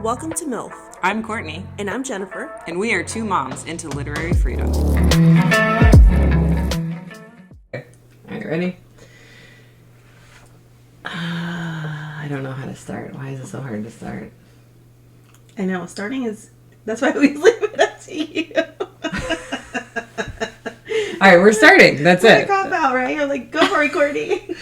Welcome to MILF. I'm Courtney. And I'm Jennifer. And we are two moms into literary freedom. Are you ready? I don't know how to start. Why is it so hard to start? I know, starting is... That's why we leave it up to you. All right, we're starting. That's it. Cop out, right? You're like, go for it, Courtney.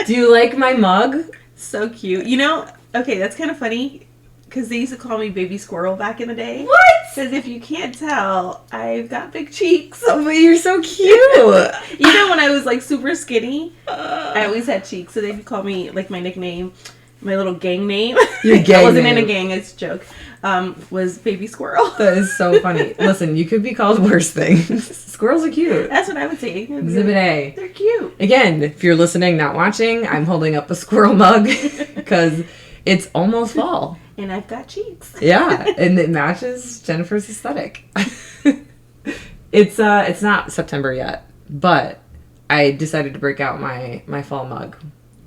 Do you like my mug? So cute. You know, okay, that's kind of funny. Because they used to call me Baby Squirrel back in the day. What? Because if you can't tell, I've got big cheeks. Oh, but you're so cute. You know, when I was like super skinny, I always had cheeks. So they'd call me like my nickname, my little gang name. Your gang I wasn't name. in a gang, it's a joke. Was Baby Squirrel. That is so funny. Listen, you could be called worse things. Squirrels are cute. That's what I would say. Exhibit A. They're cute. Again, if you're listening, not watching, I'm holding up a squirrel mug because it's almost fall. And I've got cheeks. Yeah, and it matches Jennifer's aesthetic. It's not September yet, but I decided to break out my fall mug.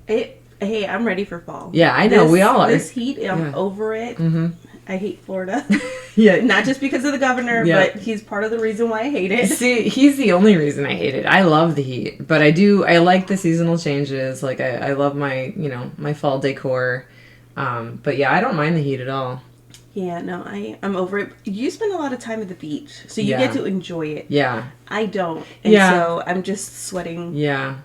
Hey, I'm ready for fall. Yeah, I know, we all are. This heat, I'm over it. Mm-hmm. I hate Florida. Yeah, Not just because of the governor, but he's part of the reason why I hate it. See, he's the only reason I hate it. I love the heat, but I like the seasonal changes. Like I love my my fall decor. But yeah, I don't mind the heat at all. Yeah, no, I'm over it. You spend a lot of time at the beach, so you get to enjoy it. Yeah. I don't. And so I'm just sweating. Yeah.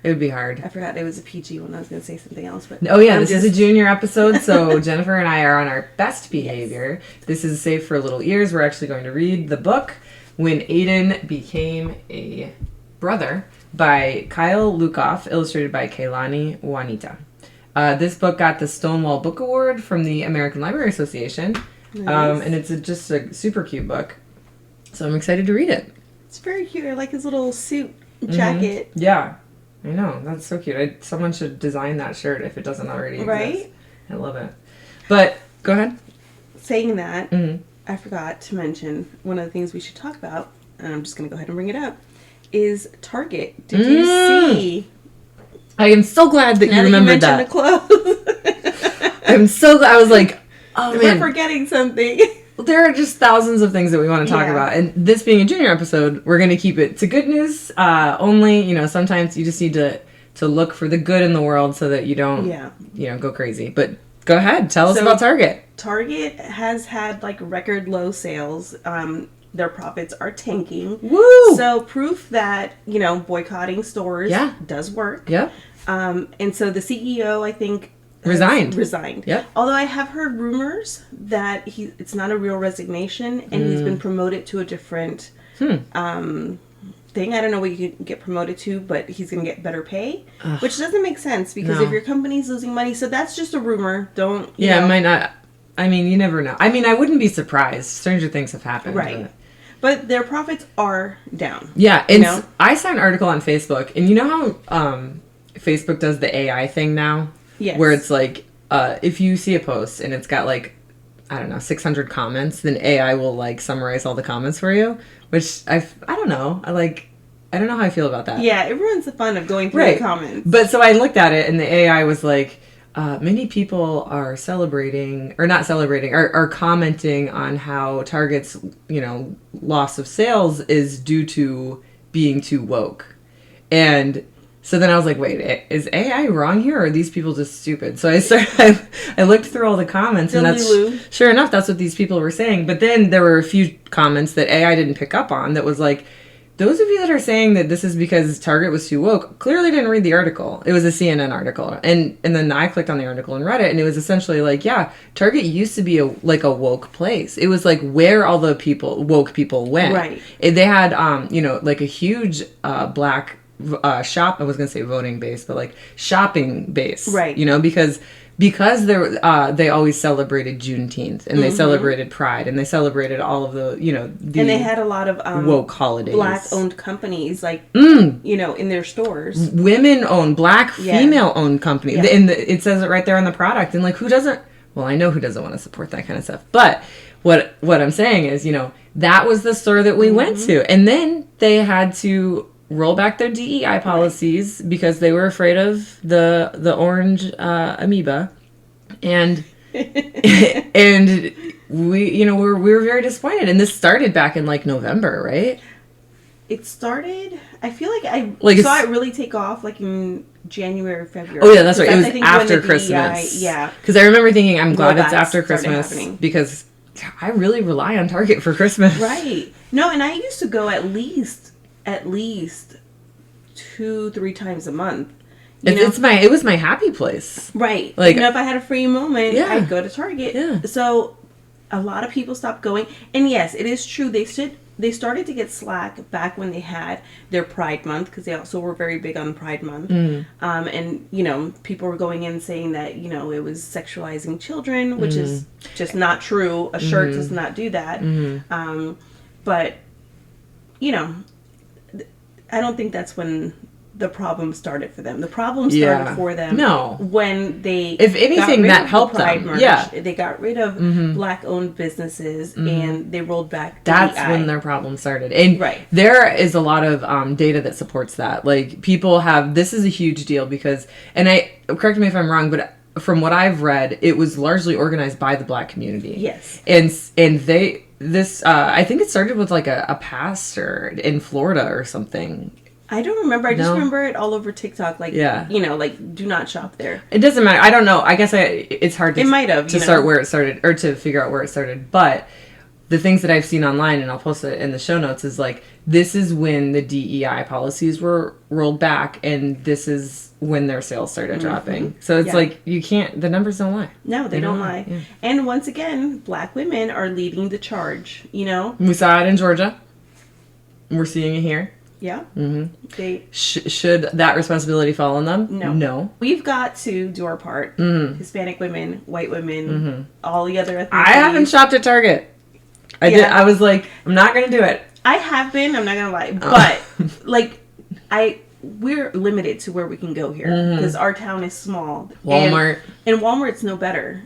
It would be hard. I forgot it was a PG one. I was going to say something else. But oh, yeah, this is a junior episode, so Jennifer and I are on our best behavior. Yes. This is safe for little ears. We're actually going to read the book, When Aidan Became a Brother, by Kyle Lukoff, illustrated by Kaylani, Juanita. This book got the Stonewall Book Award from the American Library Association. Nice. And it's just a super cute book. So I'm excited to read it. It's very cute. I like his little suit jacket. Mm-hmm. Yeah. I know. That's so cute. Someone should design that shirt if it doesn't already exist. Right? I love it. But, go ahead. Saying that, I forgot to mention one of the things we should talk about, and I'm just going to go ahead and bring it up, is Target. Did you see... I am so glad that you remembered that. The clothes. I'm so glad. I was like, oh man. We're forgetting something. There are just thousands of things that we want to talk about. And this being a junior episode, we're going to keep it to good news only. Sometimes you just need to look for the good in the world so that you don't, go crazy. But go ahead. Tell us about Target. Target has had like record low sales. Their profits are tanking. Woo! So proof that, boycotting stores does work. Yep. And so the CEO, I think, resigned. Yep. Although I have heard rumors that it's not a real resignation and he's been promoted to a different thing. I don't know what you can get promoted to, but he's going to get better pay, which doesn't make sense because if your company's losing money, so that's just a rumor. Don't, you know. It might not. I mean, you never know. I mean, I wouldn't be surprised. Stranger things have happened. Right. But their profits are down. Yeah. And I saw an article on Facebook, and you know how Facebook does the AI thing now? Yes. Where it's like, if you see a post and it's got like, I don't know, 600 comments, then AI will like summarize all the comments for you, which I don't know. I don't know how I feel about that. Yeah, it ruins the fun of going through the comments. But so I looked at it and the AI was like, many people are are commenting on how Target's, loss of sales is due to being too woke. And so then I was like, wait, is AI wrong here or are these people just stupid? So I looked through all the comments and sure enough, that's what these people were saying. But then there were a few comments that AI didn't pick up on that was like, those of you that are saying that this is because Target was too woke clearly didn't read the article. It was a CNN article. And then I clicked on the article and read it, and it was essentially like, yeah, Target used to be a woke place. It was like where all the woke people went. Right. They had, like a huge black shop. I was going to say voting base, but like shopping base. Right. Because they always celebrated Juneteenth and they celebrated Pride and they celebrated all of the and they had a lot of woke holidays, black-owned companies in their stores, women-owned, black female-owned companies, and it says it right there on the product. And like, who doesn't? Well, I know who doesn't want to support that kind of stuff, but what I'm saying is, that was the store that we went to, and then they had to roll back their DEI policies because they were afraid of the orange amoeba. And And we were very disappointed. And this started back in like November, right? It started, I feel like I saw it really take off like in January, February. Oh yeah, that's right. It was after Christmas. Yeah. Because I remember thinking, I'm glad it's after Christmas because I really rely on Target for Christmas. Right. No, and I used to go at least 2-3 times a month. It was my happy place. Right. Like, if I had a free moment, I'd go to Target. Yeah. So a lot of people stopped going. And yes, it is true. They started to get slack back when they had their Pride Month, because they also were very big on Pride Month. And, people were going in saying that, it was sexualizing children, which is just not true. A shirt does not do that. But, I don't think that's when the problem started for them. The problem started for them when they, if anything, that helped them. Merch. Yeah, they got rid of Black-owned businesses and they rolled back. That's when their problem started. And there is a lot of data that supports that. Like, people have, this is a huge deal because, and correct me if I'm wrong, but from what I've read, it was largely organized by the Black community. Yes, and I think it started with like a pastor in Florida or something. I don't remember. I just remember it all over TikTok. Like, like, do not shop there. It doesn't matter. I don't know. I guess it's hard to, it might have, to start where it started or to figure out where it started. But the things that I've seen online, and I'll post it in the show notes, is like, this is when the DEI policies were rolled back, and this is when their sales started dropping. So it's like, you can't, the numbers don't lie. No, they don't lie. Yeah. And once again, Black women are leading the charge, We saw it in Georgia. We're seeing it here. Yeah. They should that responsibility fall on them? No. We've got to do our part. Hispanic women, white women, all the other ethnicities. I haven't shopped at Target. I was like, I'm not going to do it. I have been. I'm not going to lie. But, we're limited to where we can go here. Because our town is small. Walmart. And Walmart's no better,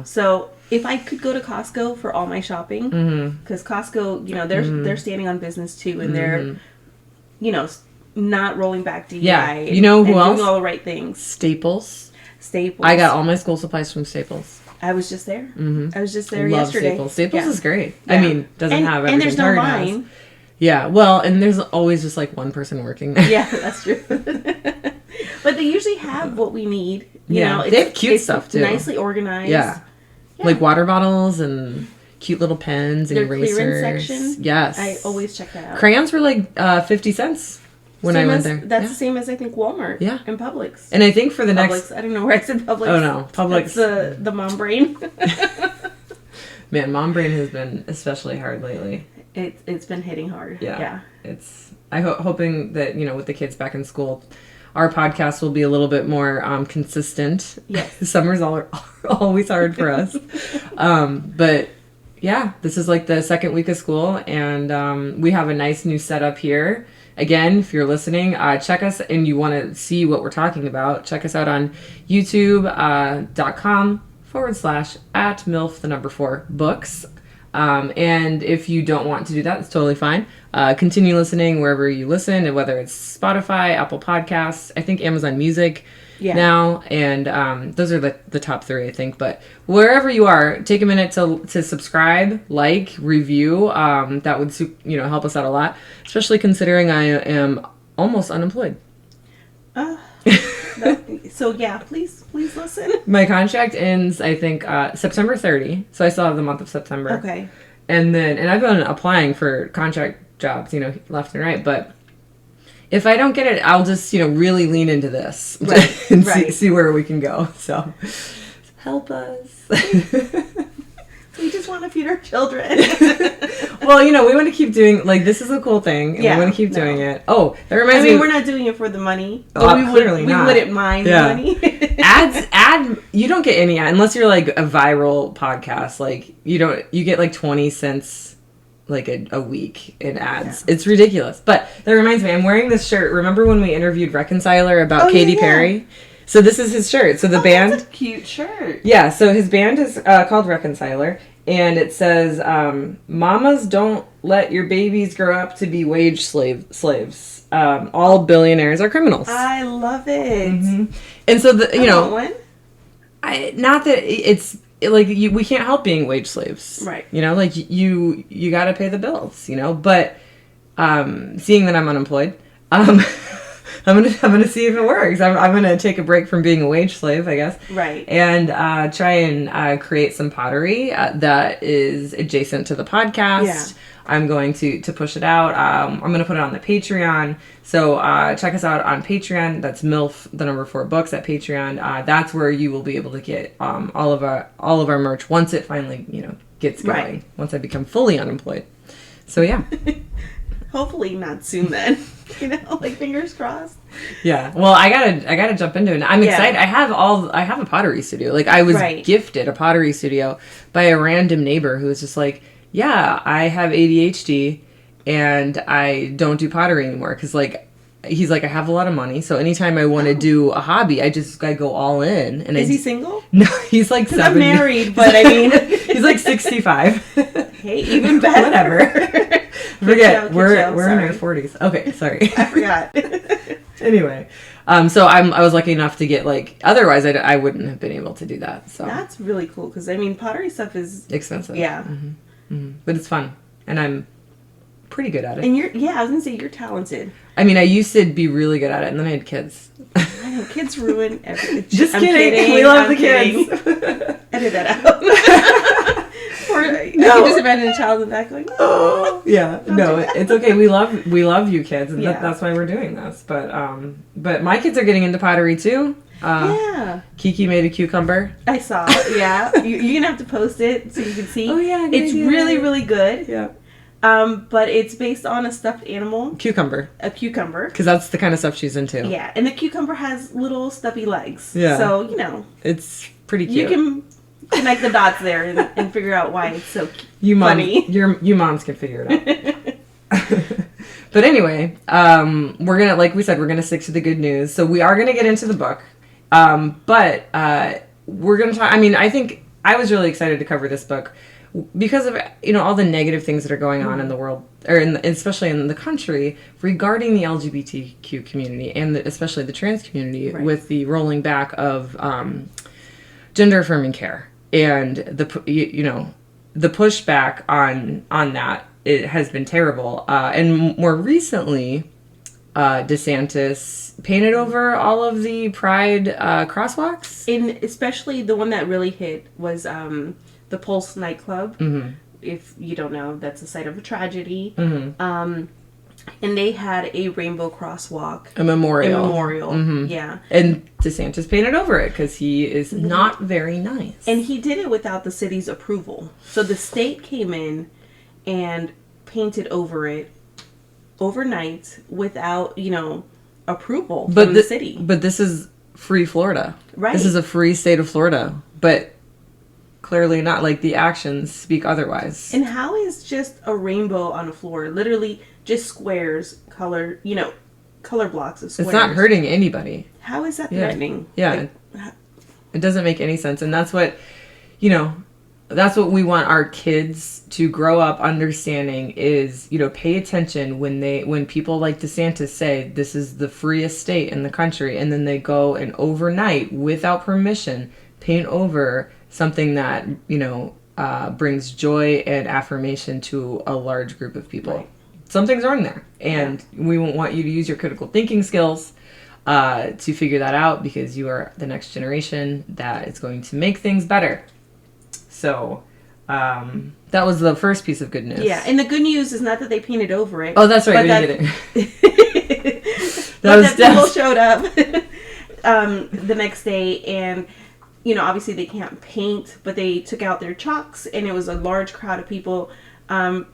So if I could go to Costco for all my shopping, because Costco, they're standing on business too. And they're, not rolling back DEI. Yeah. You know who else? Doing all the right things. Staples. I got all my school supplies from Staples. I was just there. I was just there Love yesterday. Staples is great. Yeah. I mean, doesn't have everything. And there's no Target line. has. Yeah, well, and there's always just like one person working there. Yeah, that's true. But they usually have what we need. They have cute stuff too. Nicely organized. Yeah. Like water bottles and cute little pens and erasers. Clearance section. Yes. I always check that out. Crayons were like 50 cents when I went there. That's the same as I think Walmart. Yeah. And Publix. And I think for the next... I don't know where I said Publix. Oh no, Publix. That's the mom brain. Man, mom brain has been especially hard lately. It's been hitting hard. Yeah. It's hoping that, with the kids back in school, our podcast will be a little bit more consistent. Yes. Summer's always hard for us. But yeah, this is like the second week of school, and we have a nice new setup here. Again, if you're listening, check us, and you want to see what we're talking about, check us out on youtube.com/@MILF4books. And if you don't want to do that, it's totally fine. Continue listening wherever you listen, and whether it's Spotify, Apple Podcasts, I think Amazon Music now, and those are the top 3, I think. But wherever you are, take a minute to subscribe, review. That would help us out a lot, especially considering I am almost unemployed. So yeah, please listen. My contract ends, I think, September 30. So I still have the month of September. Okay. And I've been applying for contract jobs, left and right. But if I don't get it, I'll just, really lean into this and see where we can go. So help us. We just want to feed our children. Well, we want to keep doing, this is a cool thing, and we want to keep doing it. Oh, that reminds me. We're not doing it for the money. But we wouldn't mind the money. You don't get any ad, unless you're like a viral podcast. You get 20 cents a week in ads. Yeah. It's ridiculous. But that reminds me, I'm wearing this shirt. Remember when we interviewed Reconciler about Katy Perry? So this is his shirt. So the band... That's a cute shirt. Yeah, so his band is called Reconciler. And it says, Mamas, don't let your babies grow up to be wage slaves. All billionaires are criminals. I love it. And so, I want one. Not that we can't help being wage slaves. Right. You know, like, you got to pay the bills, you know? But seeing that I'm unemployed, I'm gonna see if it works. I'm gonna take a break from being a wage slave, I guess. Right. And try and create some pottery that is adjacent to the podcast. Yeah. I'm going to push it out. I'm going to put it on the Patreon. So check us out on Patreon. That's MILF, the number 4 books at Patreon. That's where you will be able to get all of our merch once it finally, gets going. Right. Once I become fully unemployed. So yeah. Hopefully not soon then. Like, fingers crossed. Yeah. Well, I gotta jump into it. I'm excited. I have a pottery studio. Like, I was gifted a pottery studio by a random neighbor who was just like, yeah, I have ADHD and I don't do pottery anymore. Cause like, he's like, I have a lot of money. So anytime I want to do a hobby, I go all in. And is he single? No, he's like 70. I'm married, but I mean, he's like 65. Hey, even better. Whatever. Forget, we're in our 40s. Okay, sorry. I forgot. Anyway, so I was lucky enough to get, like, otherwise I wouldn't have been able to do that. So that's really cool because I mean, pottery stuff is expensive. Yeah. Mm-hmm. Mm-hmm. But it's fun, and I'm pretty good at it. And I was gonna say you're talented. I mean, I used to be really good at it, and then I had kids. I know, kids ruin everything. Just kidding. We love the kids. Edit that out. I can just imagine a child in the back going, "Oh, yeah, no, it's okay. We love you kids, and that's why we're doing this. But my kids are getting into pottery too. Yeah. Kiki made a cucumber. I saw. Yeah, you're gonna have to post it so you can see. Oh yeah, it's really really good. Yeah. But it's based on a stuffed animal. Cucumber. A cucumber. Because that's the kind of stuff she's into. Yeah, and the cucumber has little stubby legs. Yeah. So it's pretty cute. You can connect the dots there and figure out why it's so funny. You moms can figure it out. But anyway, we're gonna, like we said, we're gonna stick to the good news. So we are gonna get into the book, but we're gonna talk. I mean, I think I was really excited to cover this book because of all the negative things that are going on in the world, or especially in the country, regarding the LGBTQ community and especially the trans community, with the rolling back of gender-affirming care and the pushback on that. It has been terrible. And more recently, DeSantis painted over all of the Pride crosswalks. And especially the one that really hit was the Pulse nightclub. Mm-hmm. If you don't know, that's the site of a tragedy. Mm-hmm. And they had a rainbow crosswalk. A memorial. Mm-hmm. Yeah. And DeSantis painted over it because he is not very nice. And he did it without the city's approval. So the state came in and painted over it overnight without, approval from the city. But this is free Florida. Right. This is a free state of Florida. But clearly not. Like, the actions speak otherwise. And how is just a rainbow on a floor, literally just squares, color blocks of squares. It's not hurting anybody. How is that threatening? Yeah. It doesn't make any sense. And that's what, that's what we want our kids to grow up understanding is, pay attention when people like DeSantis say this is the freest state in the country, and then they go and overnight, without permission, paint over something that, brings joy and affirmation to a large group of people. Right. Something's wrong there. And we want you to use your critical thinking skills to figure that out, because you are the next generation that is going to make things better. So, that was the first piece of good news. Yeah, and the good news is not that they painted over it. Oh, that's right. We didn't get it. that people showed up the next day, and, obviously they can't paint, but they took out their chalks, and it was a large crowd of people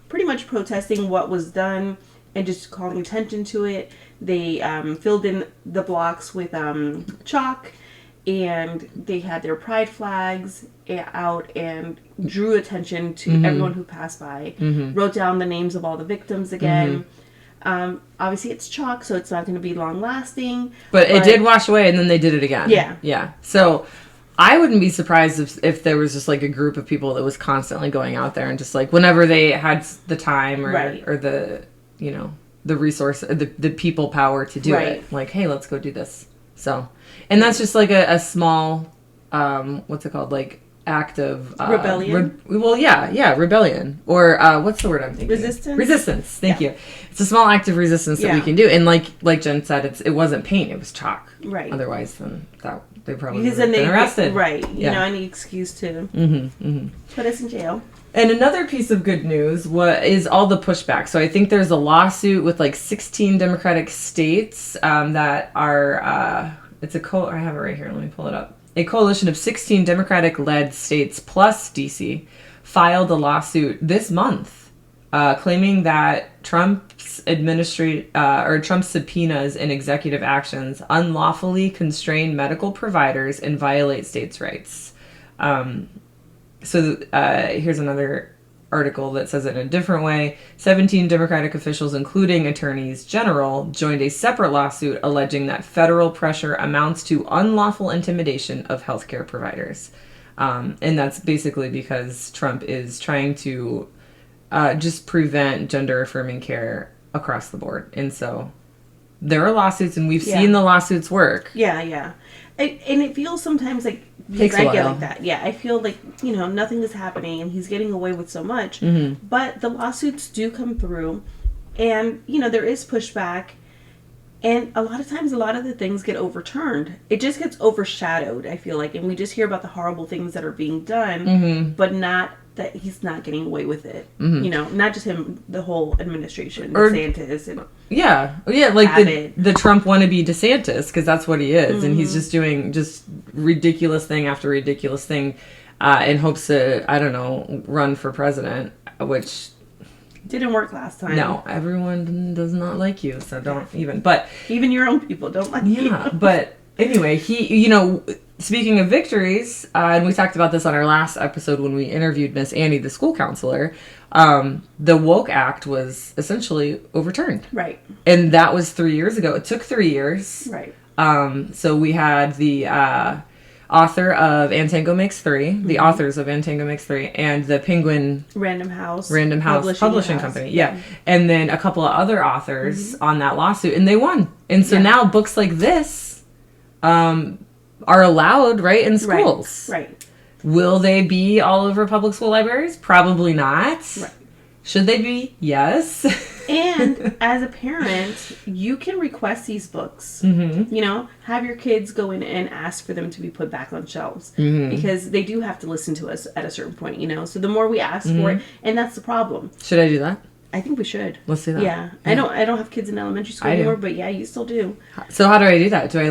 pretty much protesting what was done and just calling attention to it. They filled in the blocks with chalk, and they had their pride flags out and drew attention to everyone who passed by. Wrote down the names of all the victims again. Obviously it's chalk, so it's not going to be long lasting, but it did wash away, and then they did it again. Yeah. So I wouldn't be surprised if there was just like a group of people that was constantly going out there and just like whenever they had the time or the the resource, the people power to do it, like, hey, let's go do this. So, and that's just like a small, what's it called? Like act of rebellion. Rebellion, or what's the word I'm thinking? Resistance. Thank you. It's a small act of resistance that we can do, and like Jen said, it wasn't paint; it was chalk. Right. Otherwise, then they probably would have been arrested. Right. You know, any excuse to put us in jail. And another piece of good news is all the pushback. So I think there's a lawsuit with like 16 Democratic states that are, I have it right here. Let me pull it up. A coalition of 16 Democratic-led states plus DC filed a lawsuit this month claiming that Trump's subpoenas and executive actions unlawfully constrain medical providers and violate states' rights. So here's another article that says it in a different way. 17 Democratic officials, including attorneys general, joined a separate lawsuit alleging that federal pressure amounts to unlawful intimidation of healthcare providers. And that's basically because Trump is trying to just prevent gender-affirming care across the board. And so there are lawsuits, and we've seen the lawsuits work. Yeah. And it feels sometimes like, takes a while. Get like that. Yeah, I feel like, nothing is happening and he's getting away with so much. Mm-hmm. But the lawsuits do come through and, there is pushback. And a lot of times, a lot of the things get overturned. It just gets overshadowed, I feel like. And we just hear about the horrible things that are being done, but not that he's not getting away with it. Mm-hmm. Not just him, the whole administration, DeSantis. And like the Trump wannabe DeSantis, because that's what he is. And he's just doing just ridiculous thing after ridiculous thing in hopes to, run for president, which didn't work last time. No, everyone does not like you, so don't even. But even your own people don't like you. Yeah, but anyway, he, speaking of victories, and we talked about this on our last episode when we interviewed Miss Annie, the school counselor. The Woke Act was essentially overturned. Right. And that was 3 years ago. It took 3 years. Right. So we had the author of Antango Makes 3, the authors of Antango Makes 3, and the Penguin Random House Publishing Company. Yeah. And then a couple of other authors on that lawsuit, and they won. And so now books like this are allowed, right, in schools. Right. Will they be all over public school libraries? Probably not. Right. Should they be? Yes. And as a parent, you can request these books. Mm-hmm. Have your kids go in and ask for them to be put back on shelves. Mm-hmm. Because they do have to listen to us at a certain point, So the more we ask for it, and that's the problem. Should I do that? I think we should. Let's do that. Yeah. I don't have kids in elementary school anymore, but yeah, you still do. So how do I do that? Do I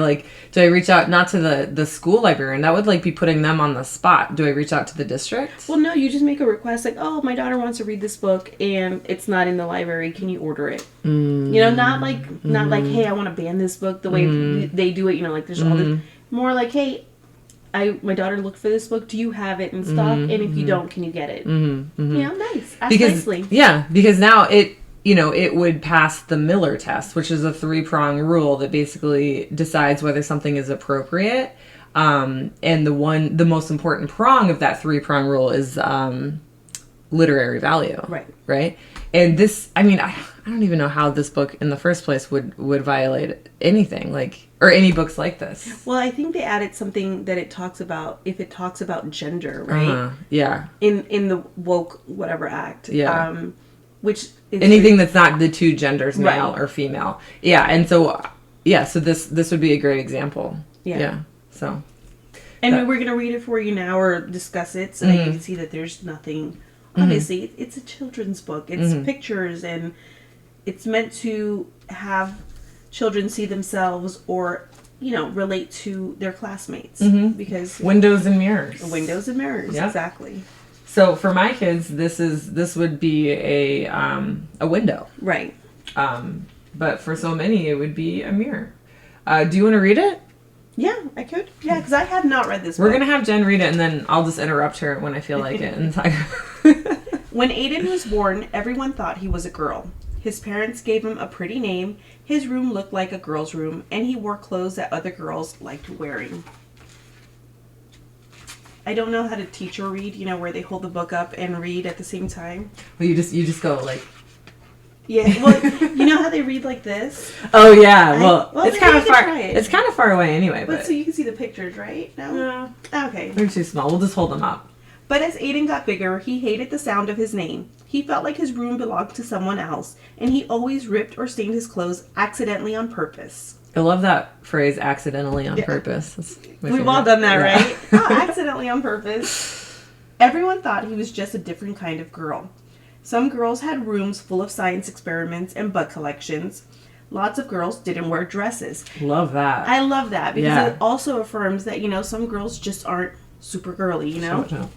reach out not to the school librarian? That would be putting them on the spot. Do I reach out to the district? Well, no, you just make a request oh, my daughter wants to read this book and it's not in the library. Can you order it? Not like hey, I want to ban this book the way they do it, there's all this more like, hey, my daughter looked for this book. Do you have it in stock? And if you don't, can you get it? Nice. Ask nicely. Yeah, because now it would pass the Miller test, which is a 3-prong rule that basically decides whether something is appropriate. And the most important prong of that 3-prong rule is literary value. Right. And this, I don't even know how this book in the first place would violate anything or any books like this. Well, I think they added something that it talks about gender, right? Yeah. In the woke whatever act. Yeah. Which is anything that's not the two genders, male or female. Yeah, and so this would be a great example. Yeah. So. And we're gonna read it for you now or discuss it so that you can see that there's nothing. Obviously, it's a children's book. It's pictures and it's meant to have children see themselves or, relate to their classmates. Because windows and mirrors. Windows and mirrors, exactly. So for my kids, this would be a window. Right. But for so many, it would be a mirror. Do you want to read it? Yeah, I could. Yeah, because I have not read this book. We're going to have Jen read it, and then I'll just interrupt her when I feel like it. And When Aidan was born, everyone thought he was a girl. His parents gave him a pretty name, his room looked like a girl's room, and he wore clothes that other girls liked wearing. I don't know how to teach or read, where they hold the book up and read at the same time. Well, you just go like... Yeah, well, you know how they read like this? Oh yeah, well it's kind of far. It's kind of far away anyway. But so you can see the pictures, right? No. Okay. They're too small. We'll just hold them up. But as Aidan got bigger, he hated the sound of his name. He felt like his room belonged to someone else, and he always ripped or stained his clothes accidentally on purpose. I love that phrase, accidentally on purpose. We've all done that, right? Accidentally on purpose. Everyone thought he was just a different kind of girl. Some girls had rooms full of science experiments and bug collections. Lots of girls didn't wear dresses. Love that. I love that because it also affirms that, some girls just aren't super girly, So,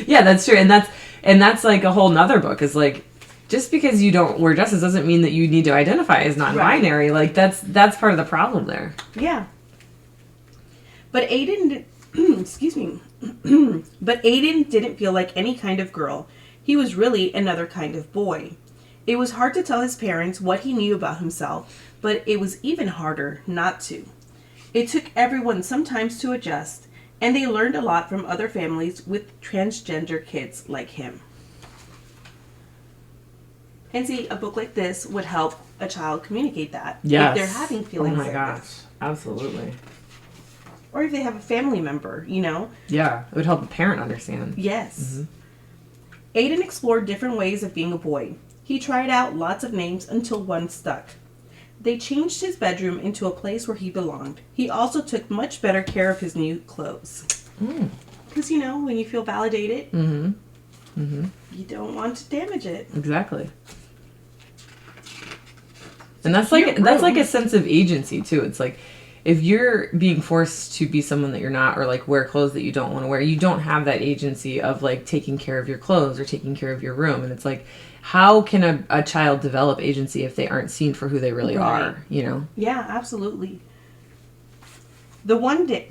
yeah, that's true. And that's like a whole nother book is like, just because you don't wear dresses doesn't mean that you need to identify as non-binary. Right. Like that's part of the problem there. Yeah. But Aidan, excuse me. But Aidan didn't feel like any kind of girl. He was really another kind of boy. It was hard to tell his parents what he knew about himself, but it was even harder not to. It took everyone some time to adjust, and they learned a lot from other families with transgender kids like him. And see, a book like this would help a child communicate that. Yes. If they're having feelings like that. Gosh. Absolutely. Or if they have a family member, Yeah, it would help a parent understand. Yes. Mm-hmm. Aidan explored different ways of being a boy. He tried out lots of names until one stuck. They changed his bedroom into a place where he belonged. He also took much better care of his new clothes. Because, when you feel validated, you don't want to damage it. Exactly. And that's like a sense of agency too. It's like if you're being forced to be someone that you're not, or like wear clothes that you don't want to wear, you don't have that agency of like taking care of your clothes or taking care of your room. And it's like, how can a child develop agency if they aren't seen for who they really are? Yeah, absolutely. Then one day,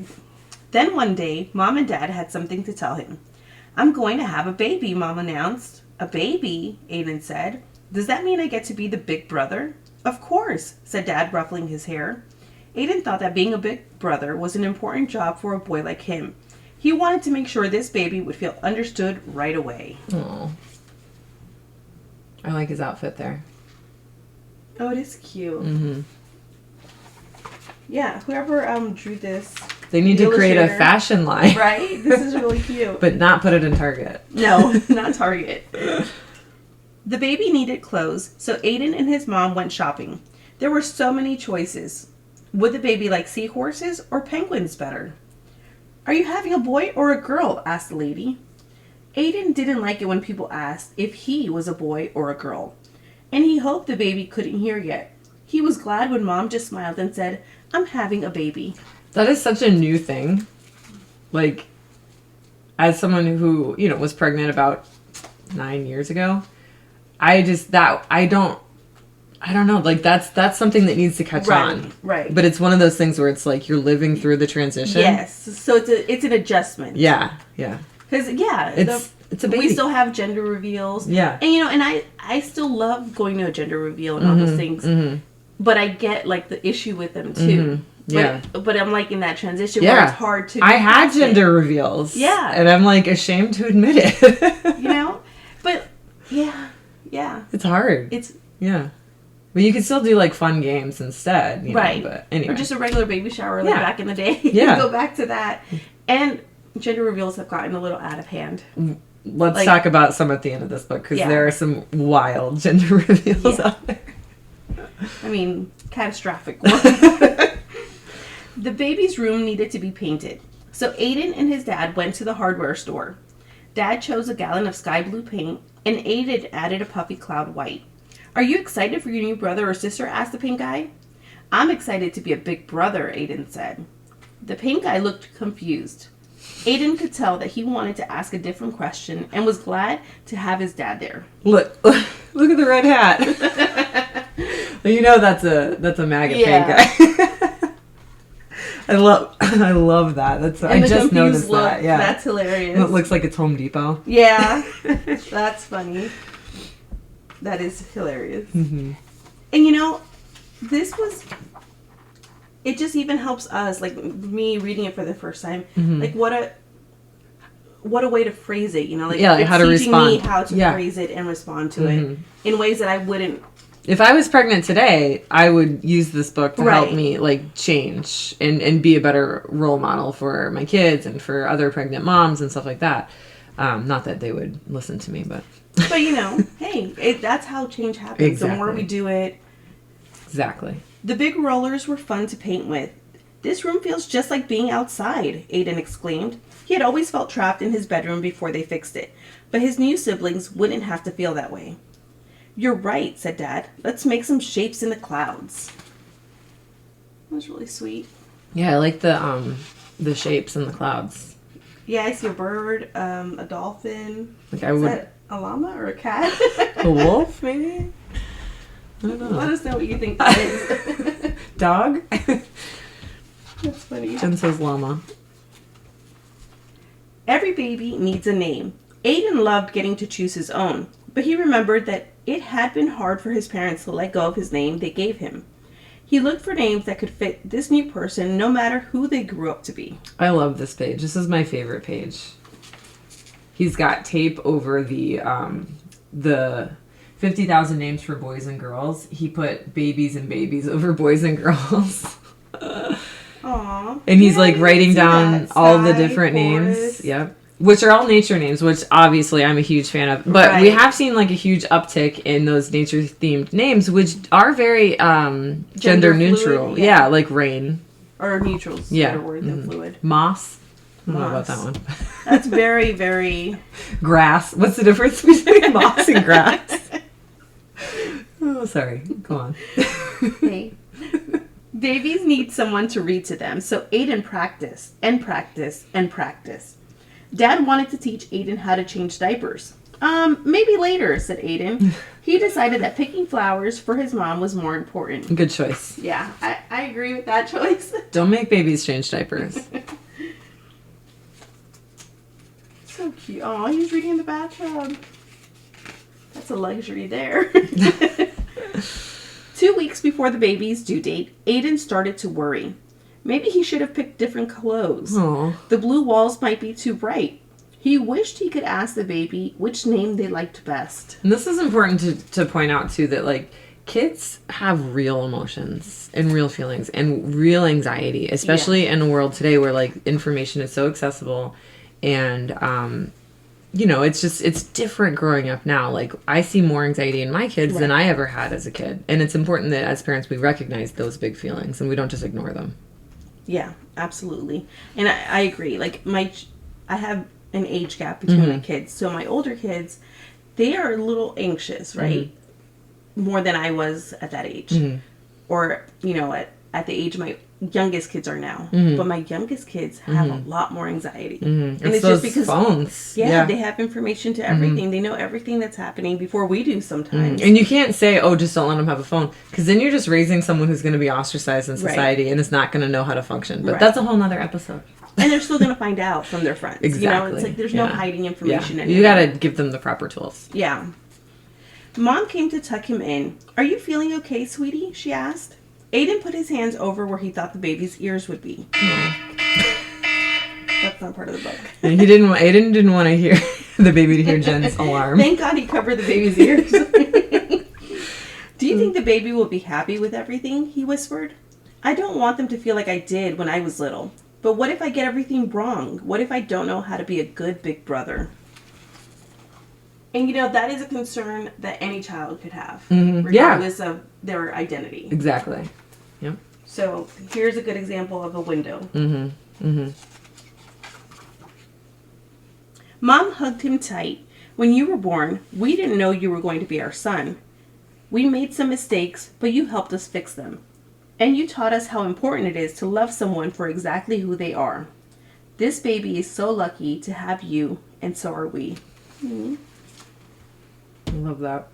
Mom and Dad had something to tell him. "I'm going to have a baby," Mom announced. "A baby?" Aidan said. "Does that mean I get to be the big brother?" "Of course," said Dad, ruffling his hair. Aidan thought that being a big brother was an important job for a boy like him. He wanted to make sure this baby would feel understood right away. Oh, I like his outfit there. Oh, it is cute. Mm-hmm. Yeah, whoever drew this... They need to create a fashion line. Right? This is really cute. But not put it in Target. No, not Target. The baby needed clothes, so Aidan and his mom went shopping. There were so many choices. Would the baby like seahorses or penguins better? "Are you having a boy or a girl?" asked the lady. Aidan didn't like it when people asked if he was a boy or a girl, and he hoped the baby couldn't hear yet. He was glad when Mom just smiled and said, "I'm having a baby." That is such a new thing. Like, as someone who, was pregnant about 9 years ago, I don't know. Like, that's something that needs to catch on. Right. But it's one of those things where it's like you're living through the transition. Yes. So it's an adjustment. Yeah. Yeah. Because, it's a baby. We still have gender reveals. Yeah. And, and I still love going to a gender reveal and all those things. Mm-hmm. But I get, like, the issue with them, too. Mm-hmm. Yeah. But I'm, like, in that transition where it's hard to... I had gender reveals. Yeah. And I'm, like, ashamed to admit it. But, yeah. It's hard. Yeah. But you can still do, like, fun games instead. Right. But anyway. Or just a regular baby shower, like, back in the day. Yeah. Go back to that. And gender reveals have gotten a little out of hand. Let's talk about some at the end of this book, because there are some wild gender reveals out there. I mean, catastrophic ones. The baby's room needed to be painted, so Aidan and his dad went to the hardware store. Dad chose a gallon of sky blue paint, and Aidan added a puffy cloud white. "Are you excited for your new brother or sister?" asked the paint guy. "I'm excited to be a big brother," Aidan said. The paint guy looked confused. Aidan could tell that he wanted to ask a different question and was glad to have his dad there. Look at the red hat. That's a MAGA paint guy. I love that. I just noticed that. Yeah, that's hilarious. It looks like it's Home Depot. Yeah, that's funny. That is hilarious. Mm-hmm. And it just even helps us, like me reading it for the first time. Mm-hmm. Like what a way to phrase it. Like how to respond. me how to phrase it and respond to it in ways that I wouldn't If I was pregnant today, I would use this book to help me like change and be a better role model for my kids and for other pregnant moms and stuff like that. Not that they would listen to me, but you know, hey, that's how change happens. Exactly. The more we do it. Exactly. The big rollers were fun to paint with. This room feels just like being outside, Aidan exclaimed. He had always felt trapped in his bedroom before they fixed it, but his new siblings wouldn't have to feel that way. You're right, said Dad. Let's make some shapes in the clouds. That was really sweet. Yeah, I like the shapes in the clouds. Yeah, I see a bird, a dolphin. Like Is that a llama or a cat? A wolf, maybe? I don't know. Let us know what you think that is. Dog? That's funny. Jen says llama. Every baby needs a name. Aidan loved getting to choose his own, but he remembered that it had been hard for his parents to let go of his name they gave him. He looked for names that could fit this new person no matter who they grew up to be. I love this page. This is my favorite page. He's got tape over the 50,000 names for boys and girls. He put babies and babies over boys and girls. Aww. And he's like writing down all the different names. Yep. Which are all nature names, which obviously I'm a huge fan of. But we have seen like a huge uptick in those nature themed names, which are very gender neutral. Fluid, yeah, like rain. Or neutral's a better word than fluid. Moss. I don't know about that one. That's very, very... Grass. What's the difference between moss and grass? Oh, sorry. Go on. Hey. Babies need someone to read to them, so Aidan practiced and practiced and practiced. Dad wanted to teach Aidan how to change diapers. Maybe later, said Aidan. He decided that picking flowers for his mom was more important. Good choice. Yeah, I agree with that choice. Don't make babies change diapers. So cute. Oh, he's reading in the bathtub. That's a luxury there. 2 weeks before the baby's due date, Aidan started to worry. Maybe he should have picked different clothes. Aww. The blue walls might be too bright. He wished he could ask the baby which name they liked best. And this is important to point out, too, that, like, kids have real emotions and real feelings and real anxiety, especially in a world today where, like, information is so accessible and, you know, it's different growing up now. Like, I see more anxiety in my kids than I ever had as a kid. And it's important that as parents we recognize those big feelings and we don't just ignore them. Yeah, absolutely. And I agree. Like, I have an age gap between my kids. So my older kids, they are a little anxious, right? More than I was at that age. Or, you know, at the age my youngest kids are now. But my youngest kids have a lot more anxiety. And it's those just because phones. Yeah, they have information to everything. They know everything that's happening before we do sometimes. And you can't say, oh, just don't let them have a phone. Because then you're just raising someone who's going to be ostracized in society and is not going to know how to function. But that's a whole nother episode. And they're still going to find out from their friends. Exactly. You know, it's like there's no hiding information anymore. You got to give them the proper tools. Yeah. Mom came to tuck him in. Are you feeling okay, sweetie? She asked. Aidan put his hands over where he thought the baby's ears would be. That's not part of the book. And Aidan didn't want to hear the baby to hear Jen's alarm. Thank God he covered the baby's ears. Do you think the baby will be happy with everything? He whispered. I don't want them to feel like I did when I was little. But what if I get everything wrong? What if I don't know how to be a good big brother? And, you know, that is a concern that any child could have, regardless of their identity. Exactly. Yep. So here's a good example of a window. Mom hugged him tight. When you were born, we didn't know you were going to be our son. We made some mistakes, but you helped us fix them. And you taught us how important it is to love someone for exactly who they are. This baby is so lucky to have you, and so are we. I love that.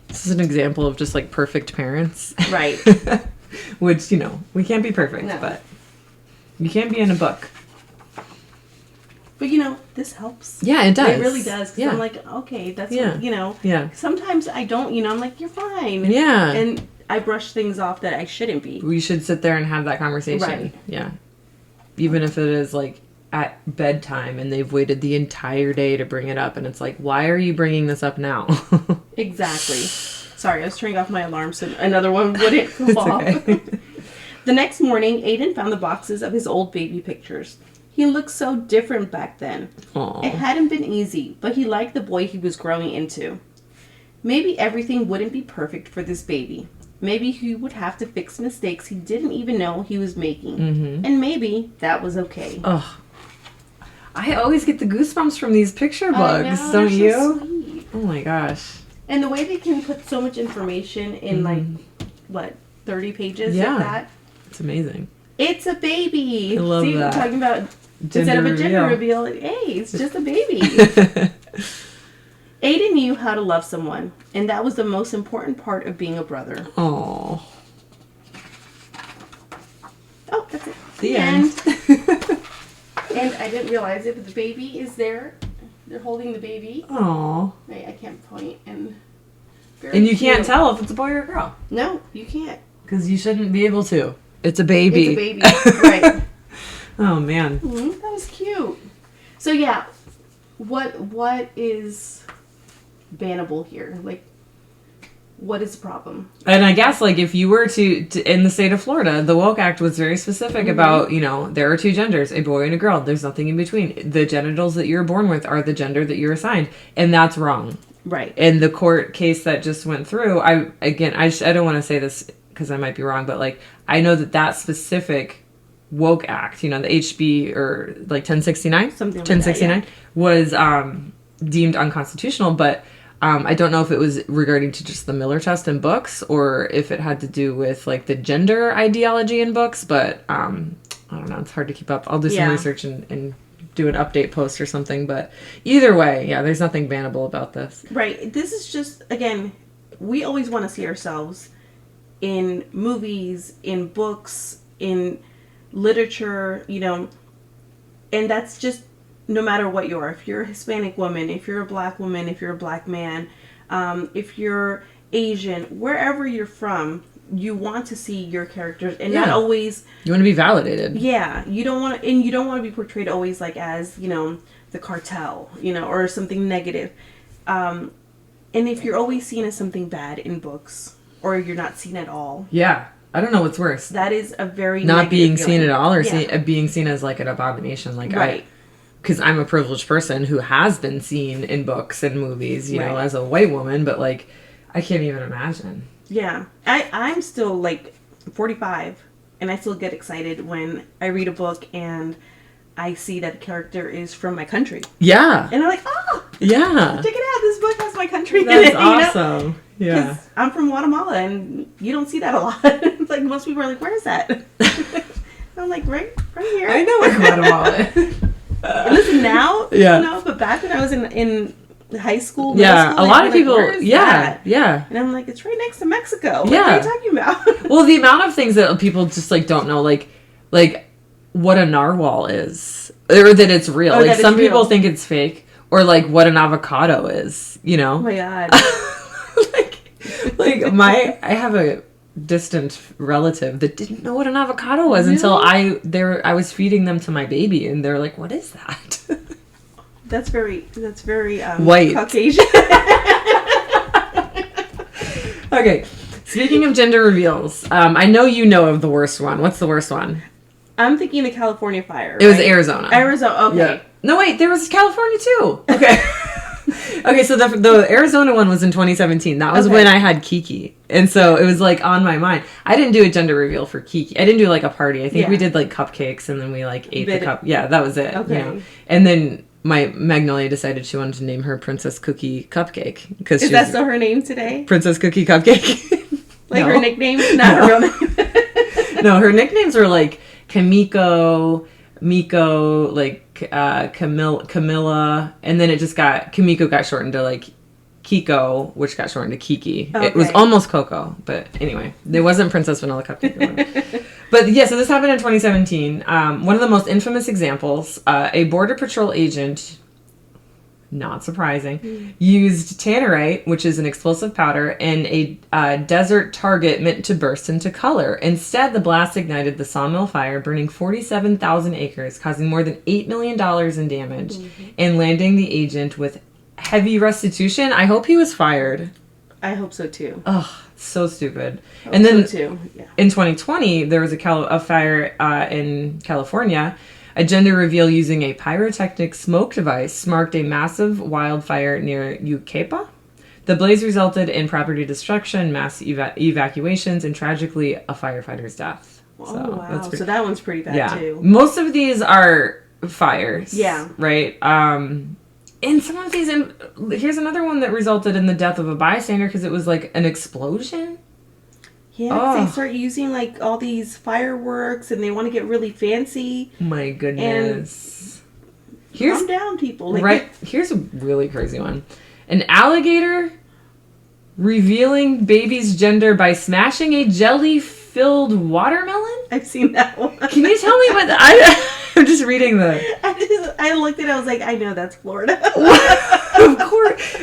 This is an example of just like perfect parents. Right. Which, you know, we can't be perfect, but you can be in a book. But, you know, this helps. Yeah, it does. It really does. Because I'm like, okay, that's what, you know. Yeah. Sometimes I don't, you know, I'm like, you're fine. Yeah. And I brush things off that I shouldn't be. We should sit there and have that conversation. Right. Yeah. Even if it is like at bedtime and they've waited the entire day to bring it up and it's like, why are you bringing this up now? Exactly. Sorry, I was turning off my alarm so another one wouldn't go off. Okay. The next morning, Aidan found the boxes of his old baby pictures. He looked so different back then. Aww. It hadn't been easy, but he liked the boy he was growing into. Maybe everything wouldn't be perfect for this baby. Maybe he would have to fix mistakes he didn't even know he was making. Mm-hmm. And maybe that was okay. Oh, I always get the goosebumps from these picture books, know, don't they're you? so sweet. Oh my gosh. And the way they can put so much information in 30 pages Yeah. like that. It's amazing. It's a baby. I love See, that. we're talking about instead of a gender reveal, hey, it's just a baby. Aidan knew how to love someone, and that was the most important part of being a brother. Oh. Oh, that's it. The end. And I didn't realize it, but the baby is there. They're holding the baby. Oh. Wait, I can't point. And you can't tell if it's a boy or a girl. No, you can't. Because you shouldn't be able to. It's a baby. It's a baby, right. Oh, man. Mm-hmm. That was cute. So, yeah, what is bannable here? Like, what is the problem? And I guess, like, if you were to in the state of Florida, the Woke Act was very specific about, you know, there are two genders, a boy and a girl. There's nothing in between. The genitals that you're born with are the gender that you're assigned. And that's wrong. Right. In the court case that just went through, I don't want to say this because I might be wrong, but, like, I know that specific Woke Act, you know, the HB or, like, 1069? Something like 1069 that, yeah. was deemed unconstitutional, but I don't know if it was regarding to just the Miller test in books or if it had to do with, like, the gender ideology in books, but I don't know. It's hard to keep up. I'll do some research and do an update post or something, but either way, yeah, there's nothing bannable about this. Right. This is just, again, we always want to see ourselves in movies, in books, in literature, you know, and that's just no matter what you are. If you're a Hispanic woman, if you're a black woman, if you're a black man, if you're Asian, wherever you're from, you want to see your characters and not always... You want to be validated. Yeah. You don't want to be portrayed always like as, you know, the cartel, you know, or something negative. And if you're always seen as something bad in books or you're not seen at all... Yeah. I don't know what's worse. That is a very not being feeling. seen at all or being seen as, like, an abomination. Like, right. Because I'm a privileged person who has been seen in books and movies, you know, as a white woman, but, like, I can't even imagine. Yeah. I'm still, like, 45, and I still get excited when I read a book and I see that the character is from my country. Yeah. And I'm like, oh! Yeah. Check it out, this book has my country in That's it. awesome. You know? Yeah. 'Cause I'm from Guatemala, and you don't see that a lot. It's like, most people are like, where is that? I'm like, right here. I know where Guatemala is. Listen, now, yeah. you know, but back when I was in high school, yeah, school, a lot of people, that? yeah. And I'm like, it's right next to Mexico. Yeah. What are you talking about? Well, the amount of things that people just, like, don't know, like what a narwhal is, or that it's real. Like, some people think it's fake, or, like, what an avocado is, you know? Oh my God. I have a distant relative that didn't know what an avocado was until I was feeding them to my baby, and they're like, "What is that?" That's very white, Caucasian. Okay, speaking of gender reveals, I know you know of the worst one. What's the worst one? I'm thinking the California fire. It was Arizona. Okay. Yeah. No, wait, there was California too. Okay. Okay, so the Arizona one was in 2017. That was when I had Kiki. And so it was, like, on my mind. I didn't do a gender reveal for Kiki. I didn't do, like, a party. I think we did, like, cupcakes, and then we, like, ate the cup. Yeah, that was it. Okay. You know? And then my Magnolia decided she wanted to name her Princess Cookie Cupcake. Is that still her name today? Princess Cookie Cupcake. Like, her nickname? Not her real name? No, her nicknames were, like, Kamiko, Miko, like, Camilla, and then Kamiko got shortened to, like, Kiko, which got shortened to Kiki. Okay. It was almost Coco, but anyway, there wasn't Princess Vanilla Cupcake. But yeah, so this happened in 2017. One of the most infamous examples, a Border Patrol agent, not surprising, used tannerite, which is an explosive powder, in a desert target meant to burst into color. Instead, the blast ignited the sawmill fire, burning 47,000 acres, causing more than $8 million in damage, and landing the agent with heavy restitution. I hope he was fired. I hope so too. Oh, so stupid. And then so too. Yeah. in 2020, there was a fire in California. A gender reveal using a pyrotechnic smoke device marked a massive wildfire near Yucaipa. The blaze resulted in property destruction, mass evacuations, and tragically a firefighter's death. Oh, wow. So that one's pretty bad, too. Most of these are fires. Yeah. Right? And some of these... here's another one that resulted in the death of a bystander because it was like an explosion. Yeah, they start using like all these fireworks and they want to get really fancy. My goodness. Calm down, people. Like, right. Here's a really crazy one. An alligator revealing baby's gender by smashing a jelly-filled watermelon? I've seen that one. Can you tell me what... I'm just reading the... I looked at it, I was like, I know that's Florida. Of course.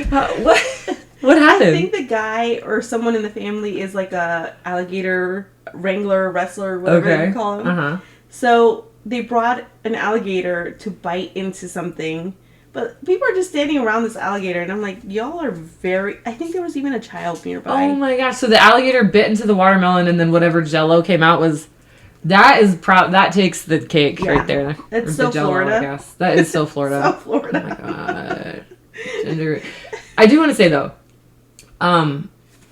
What happened? I think the guy or someone in the family is like a alligator wrangler, wrestler, whatever you call him. Uh-huh. So they brought an alligator to bite into something. But people are just standing around this alligator, and I'm like, y'all are very... I think there was even a child nearby. Oh my gosh. So the alligator bit into the watermelon, and then whatever Jello came out was... That takes the cake right there. That's so Jello, Florida. I guess. That is so Florida. So Florida. Oh my god. Gender... I do want to say, though, I'm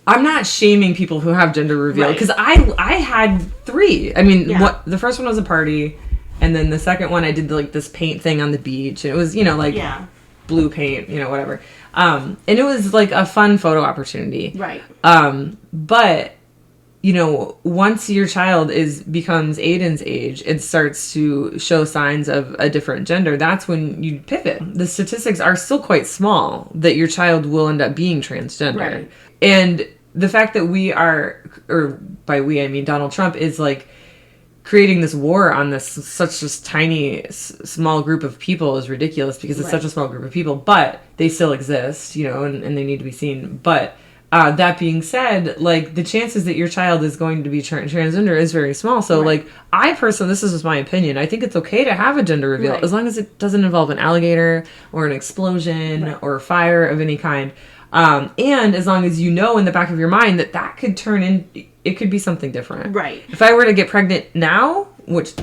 not shaming people who have gender reveal, because I had 3. I mean, the first one was a party... And then the second one, I did like this paint thing on the beach. And it was, blue paint, whatever. And it was like a fun photo opportunity. Right. But, once your child becomes Aidan's age and starts to show signs of a different gender, that's when you pivot. The statistics are still quite small that your child will end up being transgender. Right. And the fact that we are, or by we, I mean Donald Trump, is like, creating this war on such a tiny, small group of people is ridiculous because it's such a small group of people, but they still exist, and they need to be seen. But that being said, like, the chances that your child is going to be transgender is very small. So, like, I personally, this is just my opinion, I think it's okay to have a gender reveal as long as it doesn't involve an alligator or an explosion or fire of any kind. And as long as in the back of your mind that could turn in, it could be something different. Right. If I were to get pregnant now, which,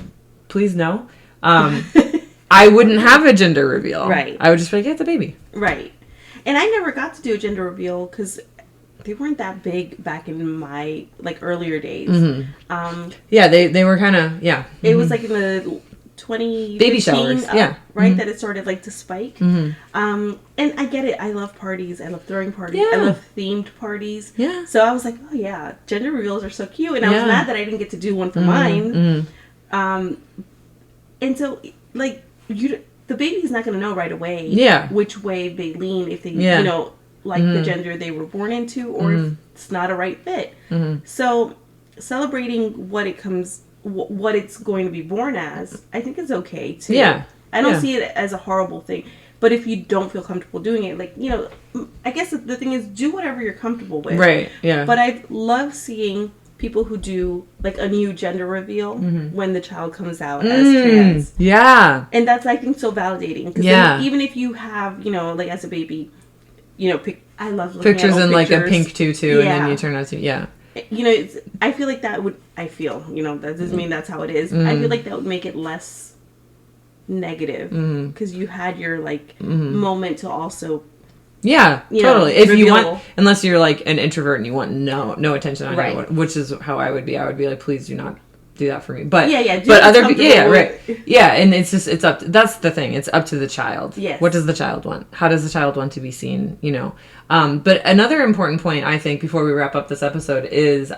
please no, I wouldn't have a gender reveal. Right. I would just be like, yeah, it's a baby. Right. And I never got to do a gender reveal because they weren't that big back in my, like, earlier days. Mm-hmm. Yeah, they were kind of, It was like in the 2015, baby showers, right, mm-hmm. that it started like to spike. Mm-hmm. And I get it. I love parties. I love throwing parties. Yeah. I love themed parties. Yeah. So I was like, oh yeah, gender reveals are so cute. And I was mad that I didn't get to do one for mine. Mm-hmm. And so, like, the baby's not going to know right away which way they lean if they, like the gender they were born into, or if it's not a right fit. So celebrating what it's going to be born as, I think is okay too. Yeah. I don't see it as a horrible thing. But if you don't feel comfortable doing it, like, I guess the thing is, do whatever you're comfortable with. Right, yeah. But I love seeing people who do, like, a new gender reveal when the child comes out as trans. Yeah. And that's, I think, so validating. Because even if you have, like, as a baby, I love looking pictures at in, pictures. Like, a pink tutu, and then you turn out to, I feel like that would, that doesn't mean that's how it is. I feel like that would make it less negative because you had your moment to also totally. If reveal. You want, unless you're like an introvert and you want no attention on anyone, which is how I would be. I would be like, please do not do that for me. But but other people, and it's up. That's the thing. It's up to the child. Yes. What does the child want? How does the child want to be seen? But another important point, I think, before we wrap up this episode is.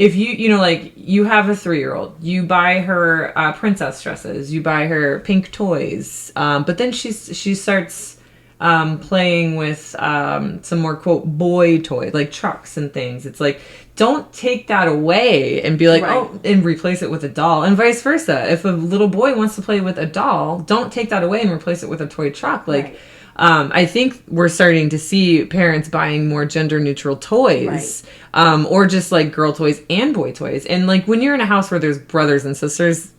If you have a 3-year-old, you buy her princess dresses, you buy her pink toys, but then she starts playing with some more, quote, boy toys, like trucks and things. It's like, don't take that away and be like, and replace it with a doll, and vice versa. If a little boy wants to play with a doll, don't take that away and replace it with a toy truck. Like, I think we're starting to see parents buying more gender-neutral toys, or just, like, girl toys and boy toys. And, like, when you're in a house where there's brothers and sisters,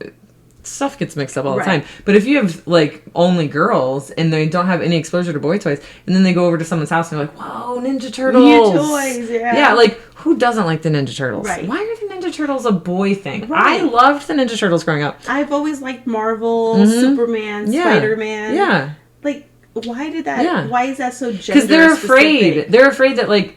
stuff gets mixed up all the Right. time. But if you have like only girls and they don't have any exposure to boy toys, and then they go over to someone's house and they're like, "Whoa, Ninja Turtles!" New toys, yeah. Yeah, like who doesn't like the Ninja Turtles? Right. Why are the Ninja Turtles a boy thing? Right. I loved the Ninja Turtles growing up. I've always liked Marvel, Superman, Yeah. Spider-Man. Yeah. Like, why did that? Yeah. Why is that so gender Because they're afraid. specific? They're afraid that like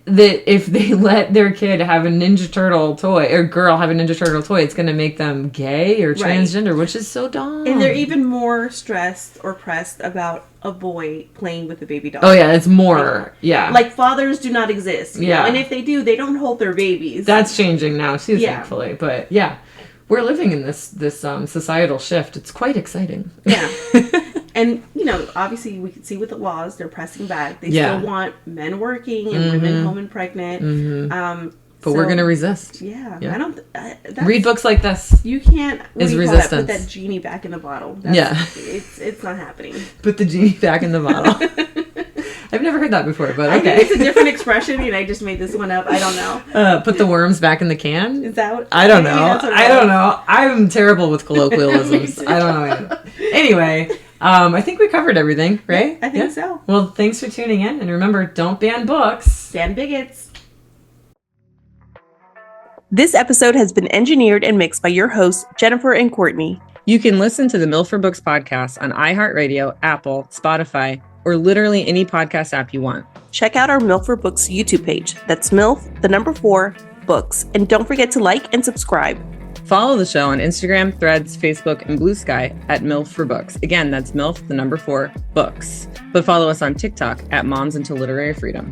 that if they let their kid have a Ninja Turtle toy or girl have a Ninja Turtle toy, it's going to make them gay or Right. transgender, which is so dumb. And they're even more stressed or pressed about a boy playing with a baby doll. Oh yeah, it's more. Yeah. Like, fathers do not exist. you Yeah. know? And if they do, they don't hold their babies. That's changing now too, Yeah. thankfully. But yeah, we're living in this societal shift. It's quite exciting. Yeah. And, you know, obviously we can see with the laws, they're pressing back. They Yeah. still want men working and women home and pregnant. But we're going to resist. Yeah. Yeah. I don't... that's, Read books like this. You can't... What Is do you call that? resistance. Put that genie back in the bottle. Yeah. It's not happening. Put the genie back in the bottle. I've never heard that before, but I think okay. it's a different expression, and I just made this one up. I don't know. Put the worms back in the can? Is that what... I don't maybe know. that's what it I don't was. know. I'm terrible with colloquialisms. Me too. I don't know. Anyway, I think we covered everything, right? I think so. Well, thanks for tuning in. And remember, don't ban books. Ban bigots. This episode has been engineered and mixed by your hosts, Jennifer and Courtney. You can listen to the MILF for Books podcast on iHeartRadio, Apple, Spotify, or literally any podcast app you want. Check out our MILF for Books YouTube page. That's MILF, the number 4, Books. And don't forget to like and subscribe. Follow the show on Instagram, Threads, Facebook, and Blue Sky at MILF for Books. Again, that's MILF, the number 4, Books. But follow us on TikTok at Moms into Literary Freedom.